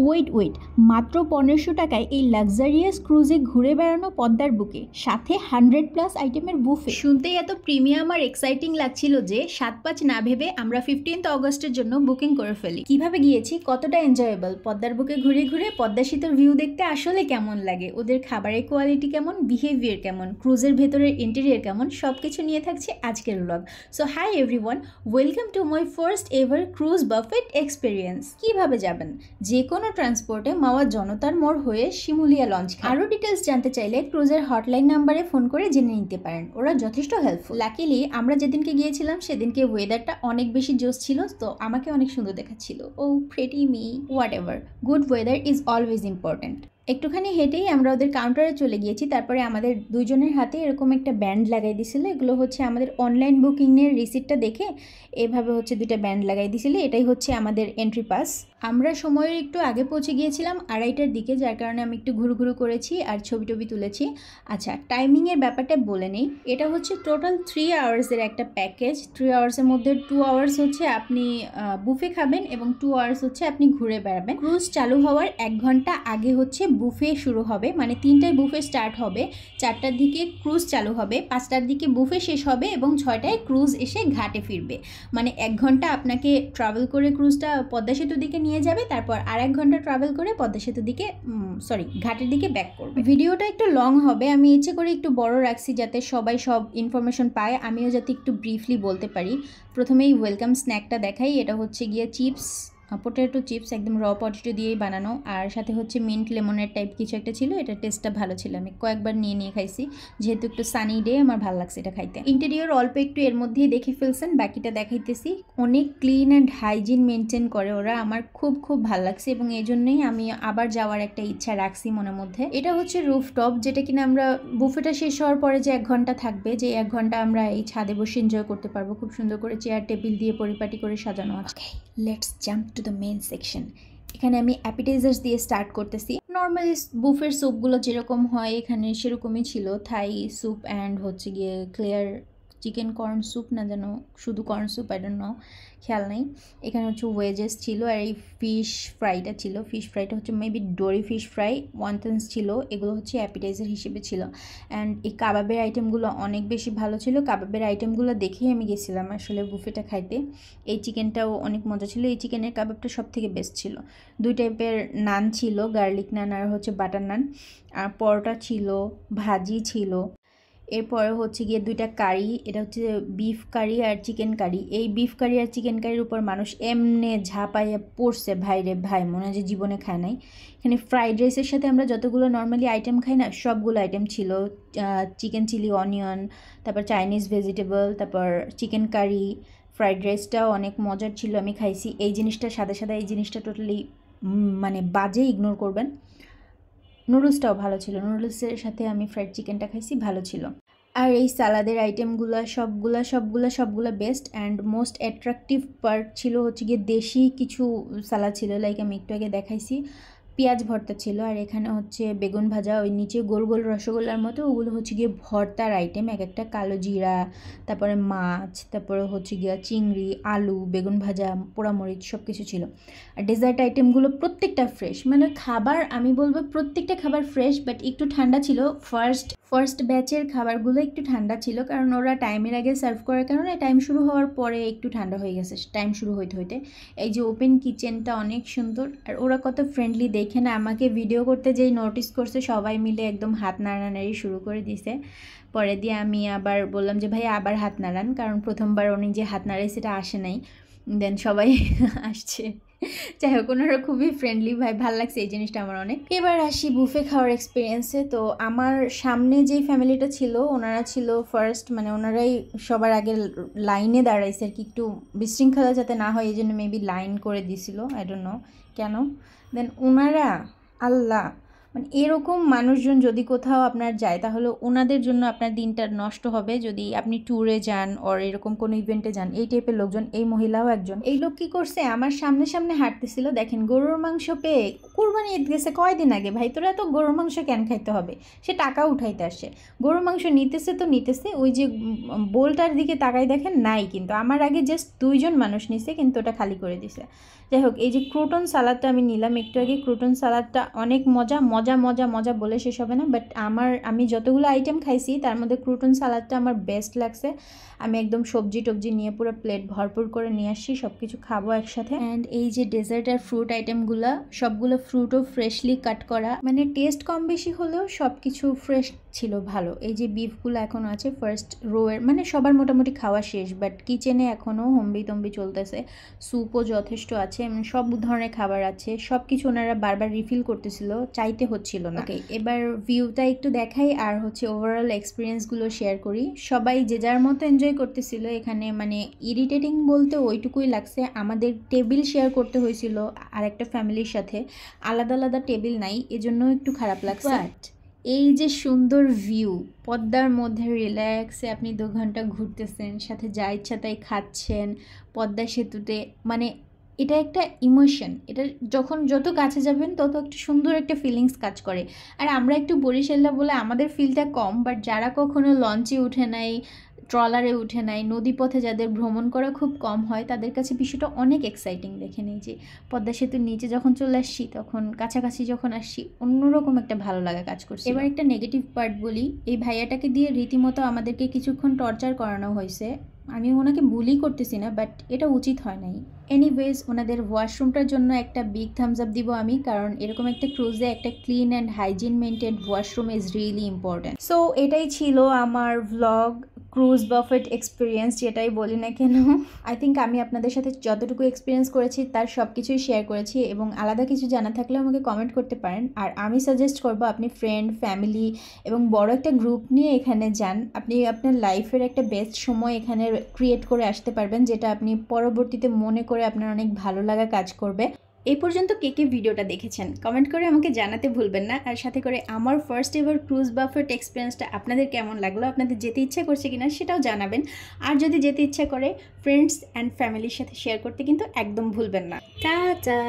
Wait মাত্র 1500 টাকায় এই লাক্সারিয়াস ক্রুজে ঘুরে বেড়ানো পদ্মার বুকে, সাথে 100+ আইটেমের বুফে। শুনতেই এত প্রিমিয়াম আর এক্সাইটিং লাগছিল যে 7-5 না ভেবে আমরা 15 অগস্টের জন্য বুকিং করে ফেলি। কিভাবে গিয়েছি, কতটা এনজয়েবল, পদ্মার বুকে ঘুরে ঘুরে পদ্মা সেতুর ভিউ দেখতে আসলে কেমন লাগে, ওদের খাবারের কোয়ালিটি কেমন, বিহেভিয়ার কেমন, ক্রুজের ভেতরের ইন্টেরিয়ার কেমন, সব কিছু নিয়ে থাকছে আজকের blog. So hi everyone, welcome to my first ever cruise buffet experience. কিভাবে যাবেন? যে কোনো ট্রান্সপোর্টে মাওয়া জনতার মোড় হয়ে শিমুলিয়া লঞ্চ। আরও ডিটেলস জানতে চাইলে ক্রুজের হটলাইন নাম্বারে ফোন করে জেনে নিতে পারেন, ওরা যথেষ্ট হেল্পফুল। লাকিলি আমরা যেদিনকে গিয়েছিলাম সেদিনকে ওয়েদারটা অনেক বেশি জোস ছিল, তো আমাকে অনেক সুন্দর দেখাচ্ছিল। Oh pretty me, whatever, good weather is always important. একটুখানি হেঁটেই আমরা ওদের কাউন্টারে চলে গিয়েছি। তারপরে আমাদের দুজনের হাতে এরকম একটা ব্যান্ড লাগাই দিয়েছিল। এগুলো হচ্ছে আমাদের অনলাইন বুকিংয়ের রিসিপ্টটা দেখে এভাবে হচ্ছে দুইটা ব্যান্ড লাগাই দিয়েছিল। এটাই হচ্ছে আমাদের এন্ট্রি পাস। আমরা সময়ের একটু আগে পৌঁছে গিয়েছিলাম 2:30টার দিকে, যার কারণে আমি একটু ঘুরু করেছি আর ছবি টবি তুলেছি। আচ্ছা, টাইমিংয়ের ব্যাপারটা বলে নেই। এটা হচ্ছে টোটাল 3 আওয়ার্সের একটা প্যাকেজ। 3 আওয়ার্সের মধ্যে 2 আওয়ার্স হচ্ছে আপনি বুফে খাবেন এবং 2 আওয়ার্স হচ্ছে আপনি ঘুরে বেড়াবেন। ক্রুজ চালু হওয়ার 1 ঘন্টা আগে হচ্ছে বুফে শুরু হবে, মানে 3টায় বুফে স্টার্ট হবে, 4টার দিকে ক্রুজ চালু হবে, 5টার দিকে বুফে শেষ হবে এবং 6টায় ক্রুজ এসে ঘাটে ফিরবে। মানে 1 ঘন্টা আপনাকে ট্রাভেল করে ক্রুজটা পদ্মা সেতুর দিকে নিয়ে যাবে, তারপর আর 1 ঘন্টা ট্রাভেল করে পদ্মা সেতুর দিকে ঘাটের দিকে ব্যাক করবে। ভিডিওটা একটু লং হবে, আমি ইচ্ছে করে একটু বড় রাখছি যাতে সবাই সব ইনফরমেশন পায়, আমিও যাতে একটু ব্রিফলি বলতে পারি। প্রথমেই ওয়েলকাম স্ন্যাকটা দেখাই। এটা হচ্ছে গিয়ে চিপস, পোটেটো চিপস, একদম র পটেটো দিয়েই বানানো, আর সাথে হচ্ছে মিন্ট লেমনের টাইপ কিছু একটা ছিল। এটা টেস্টটা ভালো ছিল, আমি কয়েকবার নিয়ে খাইছি, যেহেতু একটু সানি ডে আমার ভালো লাগছে এটা খাইতে। ইন্টেরিয়র অল্প একটু এর মধ্যেই দেখে ফেলছেন, বাকিটা দেখাইতেছি। অনেক ক্লিন অ্যান্ড হাইজিন মেনটেন করে ওরা, আমার খুব ভালো লাগছে এবং এই জন্যই আমি আবার যাওয়ার একটা ইচ্ছা রাখছি মনের মধ্যে। এটা হচ্ছে রুফটপ, যেটা কিনা আমরা বুফেটা শেষ হওয়ার পরে যে 1 ঘন্টা থাকবে, যে 1 ঘন্টা আমরা এই ছাদে বসে এনজয় করতে পারবো। খুব সুন্দর করে চেয়ার টেবিল দিয়ে পরিপাটি করে সাজানো আছে। Let's jump to the main section. এখানে আমি অ্যাপিটাইজার্স দিয়ে স্টার্ট করতেছি। নর্মালি বুফের স্যুপগুলো যেরকম হয় এখানে সেরকমই ছিল। থাই স্যুপ অ্যান্ড হচ্ছে গিয়ে ক্লিয়ার চিকেন কর্ন স্যুপ, না যেন শুধু corn soup, I don't know, খেয়াল নেই। এখানে হচ্ছে ওয়েজেস ছিল, আর এই ফিশ ফ্রাইটা ছিল। ফিশ ফ্রাইটা হচ্ছে মেবি ডোরি ফিশ ফ্রাই, ওয়ান্টনস ছিল। এগুলো হচ্ছে অ্যাপিটাইজার হিসেবে ছিল। অ্যান্ড এই কাবাবের আইটেমগুলো অনেক বেশি ভালো ছিল। কাবাবের আইটেমগুলো দেখেই আমি গেছিলাম আসলে বুফেটা খাইতে। এই চিকেনটাও অনেক মজা ছিল, এই চিকেনের কাবাবটা সব থেকে বেস্ট ছিল। 2 টাইপের নান ছিল, গার্লিক নান আর হচ্ছে বাটার নান, আর পরোটা ছিল, ভাজি ছিল। এরপরে হচ্ছে গিয়ে 2টা কারি, এটা হচ্ছে বিফ কারি আর চিকেন কারি। এই বিফ কারি আর চিকেন কারির উপর মানুষ এমনে ঝাঁপাইয়া পড়ছে, ভাই রে ভাই, মনে হয় যে জীবনে খায় নাই। এখানে ফ্রাইড রাইসের সাথে আমরা যতগুলো নর্মালি আইটেম খাই না, সবগুলো আইটেম ছিল। চিকেন চিলি অনিয়ন, তারপর চাইনিজ ভেজিটেবল, তারপর চিকেন কারি। ফ্রাইড রাইসটাও অনেক মজার ছিল, আমি খাইছি। এই জিনিসটা সাদা এই জিনিসটা টোটালি মানে বাজে, ইগনোর করবেন। নুডলসটাও ভালো ছিল, নুডলসের সাথে আমি ফ্রাইড চিকেনটা খাইছি, ভালো ছিল। আর এই সালাদের আইটেমগুলো সবগুলা best and most attractive part ছিল হচ্ছে গিয়ে দেশি কিছু সালাদ ছিল, লাইক আমি একটু আগে দেখাইছি। পেঁয়াজ ভর্তা ছিল, আর এখানে হচ্ছে বেগুন ভাজা, ওই নিচে গোল গোল রসগোল্লার মতো, ওগুলো হচ্ছে গিয়ে ভর্তার আইটেম। এক একটা কালো জিরা, তারপরে মাছ, তারপরে হচ্ছে গিয়ে চিংড়ি, আলু, বেগুন ভাজা, পোড়ামরিচ, সব কিছু ছিল। আর ডেজার্ট আইটেমগুলো প্রত্যেকটা ফ্রেশ, মানে খাবার আমি বলবো প্রত্যেকটা খাবার ফ্রেশ, বাট একটু ঠান্ডা ছিল। ফার্স্ট ব্যাচের খাবারগুলো একটু ঠান্ডা ছিল, কারণ ওরা টাইমের আগে সার্ভ করার কারণে টাইম শুরু হওয়ার পরে একটু ঠান্ডা হয়ে গেছে, টাইম শুরু হইতে। এই যে ওপেন কিচেনটা অনেক সুন্দর, আর ওরা কত ফ্রেন্ডলি দেখে না, আমাকে ভিডিও করতে যেই নোটিস করছে সবাই মিলে একদম হাত নাড়ানাড়ি শুরু করে দিছে। পরে দিয়ে আমি আবার বললাম যে ভাই আবার হাত নাড়ান, কারণ প্রথমবার উনি যে হাত নাড়াই সেটা আসে নাই, দেন সবাই আসছে। যাই হোক, ওনারা খুবই ফ্রেন্ডলি, ভাই ভাল লাগছে এই জিনিসটা আমার অনেক। এবার আসি বুফে খাওয়ার এক্সপিরিয়েন্সে। তো আমার সামনে যেই ফ্যামিলিটা ছিল ওনারা ছিল ফার্স্ট, মানে ওনারাই সবার আগে লাইনে দাঁড়াইছে আর কি, একটু বিশৃঙ্খলা যাতে না হয় এই জন্য মেবি লাইন করে দিছিল, আই ডোন্ট নো কেন। দেন ওনারা, আল্লাহ, মানে এরকম মানুষজন যদি কোথাও আপনার যায় তাহলে ওনাদের জন্য আপনার দিনটা নষ্ট হবে। যদি আপনি ট্যুরে যান ওর এরকম কোনো ইভেন্টে যান, এই টাইপের লোকজন। এই মহিলাও একজন। এই লোক কী করছে, আমার সামনে হাঁটতেছিল, দেখেন গরুর মাংস পেয়ে, কুরবানি ঈদ গেছে কয়দিন আগে, ভাই তোরা তো গরুর মাংস কেন খাইতে হবে, সে টাকা উঠাইতে আসে। গরুর মাংস নিতেছে, ওই যে বোলটার দিকে তাকাই দেখেন নাই, কিন্তু আমার আগে জাস্ট 2জন মানুষ নিছে, কিন্তু ওটা খালি করে দিছে। যাই হোক, এই যে ক্রুটন সালাদটা আমি নিলাম একটু আগে। ক্রুটন সালাদটা অনেক মজা মজা মজা মজা বলে শেষ হবে না, বাট আমি যতগুলো আইটেম খাইছি তার মধ্যে ক্রুটন সালাদটা আমার বেস্ট লাগছে। আমি একদম সবজি টবজি নিয়ে পুরো প্লেট ভরপুর করে নিয়ে আসছি, সব কিছু খাবো একসাথে। অ্যান্ড এই যে ডেজার্ট আর ফ্রুট আইটেমগুলো, সবগুলো ফ্রুটও ফ্রেশলি কাট করা, মানে টেস্ট কম বেশি হলেও সব কিছু ফ্রেশ ছিল, ভালো। এই যে বিফগুলো এখনও আছে ফার্স্ট রোয়ের, মানে সবার মোটামুটি খাওয়া শেষ, বাট কিচেনে এখনও হম্বি তম্বি চলতেছে। স্যুপও যথেষ্ট আছে, মানে সব ধরনের খাবার আছে, সব কিছু ওনারা বারবার রিফিল করতেছিল, চাইতে হচ্ছিল না। ওকে, এবার ভিউটা একটু দেখাই আর হচ্ছে ওভারঅল এক্সপিরিয়েন্সগুলো শেয়ার করি। সবাই যে যার মতো এনজয় করতেছিল এখানে, মানে ইরিটেটিং বলতে ওইটুকুই লাগছে, আমাদের টেবিল শেয়ার করতে হয়েছিল আর একটা ফ্যামিলির সাথে, আলাদা আলাদা টেবিল নাই, এজন্য একটু খারাপ লাগছে। বাট এই যে সুন্দর ভিউ, পদ্মার মধ্যে রিল্যাক্সে আপনি 2 ঘন্টা ঘুরতেছেন, সাথে যা ইচ্ছা তাই খাচ্ছেন পদ্মা সেতুতে, মানে এটা একটা ইমোশন। এটা যখন যত কাছে যাবেন তত একটা সুন্দর একটা ফিলিংস কাজ করে। আর আমরা একটু বরিশাল্লা বলে আমাদের ফিলটা কম, বাট যারা কখনো লঞ্চে উঠে নাই, ট্রলারে উঠে নাই, নদীপথে যাদের ভ্রমণ করা খুব কম হয়, তাদের কাছে বিষয়টা অনেক এক্সাইটিং। দেখে নেই যে পদ্মা সেতুর নিচে যখন চলে আসছি, তখন কাছাকাছি যখন আসছি, অন্যরকম একটা ভালো লাগা কাজ করছে। এবার একটা নেগেটিভ পার্ট বলি, এই ভাইয়াটাকে দিয়ে রীতিমতো আমাদেরকে কিছুক্ষণ টর্চার করানো হয়েছে। আমি ওনাকে বুলি করতেছি না, বাট এটা উচিত হয় নাই। এনিওয়েজ, ওনাদের ওয়াশরুমটার জন্য একটা বিগ থামস আপ দিব আমি, কারণ এরকম একটা ক্রুজে একটা clean and hygiene maintain washroom is really important. So এটাই ছিল আমার ভ্লগ ক্রুজ বাফেট এক্সপিরিয়েন্স, যেটাই বলি না কেন। আই থিঙ্ক আমি আপনাদের সাথে যতটুকু এক্সপিরিয়েন্স করেছি তার সব কিছুই শেয়ার করেছি, এবং আলাদা কিছু জানা থাকলে আমাকে কমেন্ট করতে পারেন। আর আমি সাজেস্ট করবো আপনি ফ্রেন্ড, ফ্যামিলি এবং বড় একটা গ্রুপ নিয়ে এখানে যান। আপনি আপনার লাইফের একটা বেস্ট সময় এখানে ক্রিয়েট করে আসতে পারবেন, যেটা আপনি পরবর্তীতে মনে করে আপনার অনেক ভালো লাগা কাজ করবে। এই পর্যন্ত কে কে ভিডিওটা দেখেছেন কমেন্ট করে আমাকে জানাতে ভুলবেন না। আর সাথে করে আমার ফার্স্ট এভার ক্রুজ বাফেট এক্সপিরিয়েন্সটা আপনাদের কেমন লাগলো, আপনাদের যেতে ইচ্ছা করছে কিনা সেটাও জানাবেন। আর যদি যেতে ইচ্ছা করে, ফ্রেন্ডস অ্যান্ড ফ্যামিলির সাথে শেয়ার করতে কিন্তু একদম ভুলবেন না। টাটা।